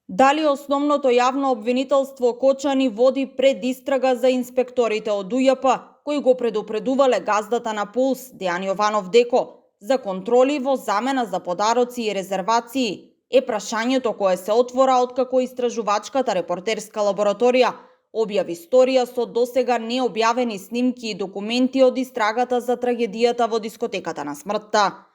Дали основното јавно обвинителство Кочани води предистрага за инспекторите од УЈП, кои го предупредувале газдата на Пулс, Дејан Јованов Деко, за контроли во замена за подароци и резервации, е прашањето кое се отвора откако истражувачката репортерска лабораторија објави сторија со досега необјавени снимки и документи од истрагата за трагедијата во дискотеката на смртта.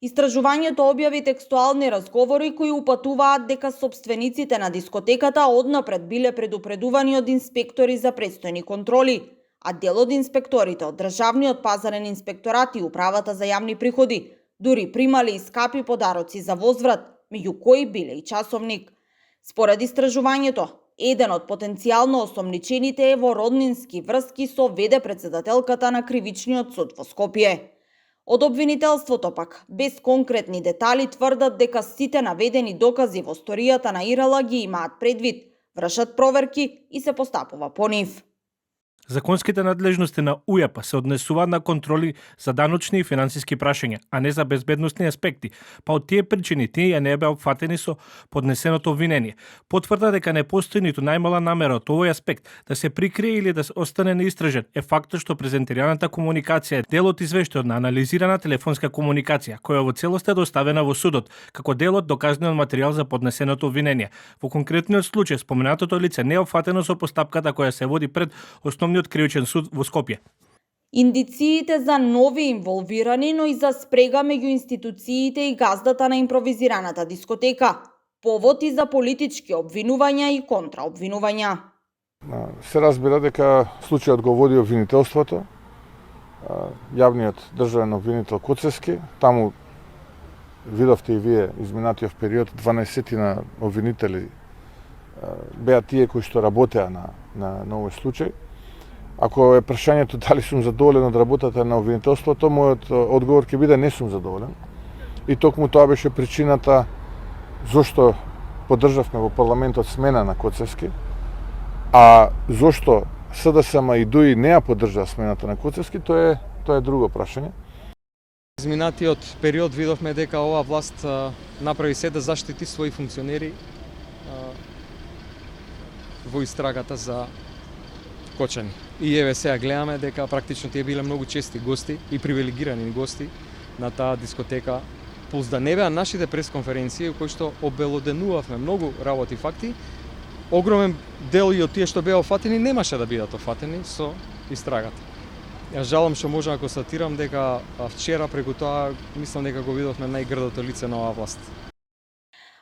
Истражувањето објави текстуални разговори кои упатуваат дека сопствениците на дискотеката однапред биле предупредувани од инспектори за престојни контроли, а дел од инспекторите од Државниот пазарен инспекторат и Управата за јавни приходи дури примале и скапи подароци за возврат, меѓу кои биле и часовник. Според истражувањето, еден од потенцијално осомничените е во роднински врски со ВД председателката на Кривичниот суд во Скопје. Од обвинителството пак, без конкретни детали, тврдат дека сите наведени докази во сторијата на Ирала ги имаат предвид, вршат проверки и се постапува по нив. Законските надлежности на УЈП се однесуваат на контроли за даночни и финансиски прашања, а не за безбедносни аспекти, па од тие причини тие не беа опфатени со поднесеното обвинение. Потврда дека не постои ниту најмала намера од овој аспект да се прикрие или да остане неистражен е фактот што презентираната комуникација е дел од извештајот на анализирана телефонска комуникација, која во целост е доставена во судот, како дел од доказниот материјал за поднесеното обвинение. Во конкретниот случај, споменатото лице не е опфатено со постапката која се води пред Основниот кривичен суд во Скопје. Индициите за нови инволвирани, но и за спрега меѓу институциите и газдата на импровизираната дискотека, повод и за политички обвинувања и контраобвинувања. Се разбира дека случајот го води обвинителството, јавниот државен обвинител Коцевски, таму видовте и вие изминатиот период 12 на обвинители беа тие кои што работеа на овој случај. Ако е прашањето дали сум задоволен од работата на обвинителството, мојот одговор ќе биде не сум задоволен. И токму тоа беше причината зошто поддржавме во парламентот смена на Коцевски, а зошто СДСМ и ДУИ не ја поддржаа смената на Коцевски, тоа е друго прашање. Изминатиот период видовме дека оваа власт направи се да заштити своји функционери во истрагата за Кочани. И еве сега гледаме дека практично тие биле многу чести гости и привилегирани гости на таа дискотека. Пулс да не беа нашите пресконференции кои што обелоденувавме многу работи и факти, огромен дел и од тие што беа офатени немаше да бидат офатени со истрагата. Јас жалам што можам да констатирам дека вчера преку тоа мислам дека го видовме најгрдото лице на оваа власт.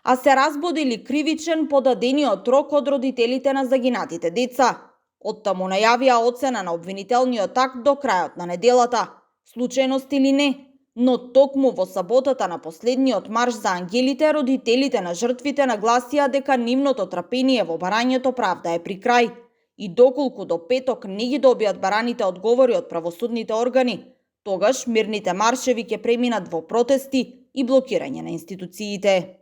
А се разбудили кривичен подадениот рок од родителите на загинатите деца. Оттаму најавија оцена на обвинителниот акт до крајот на неделата. Случајност или не, но токму во саботата на последниот марш за ангелите, родителите на жртвите нагласија дека нивното трпение во барањето правда е при крај. И доколку до петок не ги добијат бараните одговори од правосудните органи, тогаш мирните маршеви ќе преминат во протести и блокирање на институциите.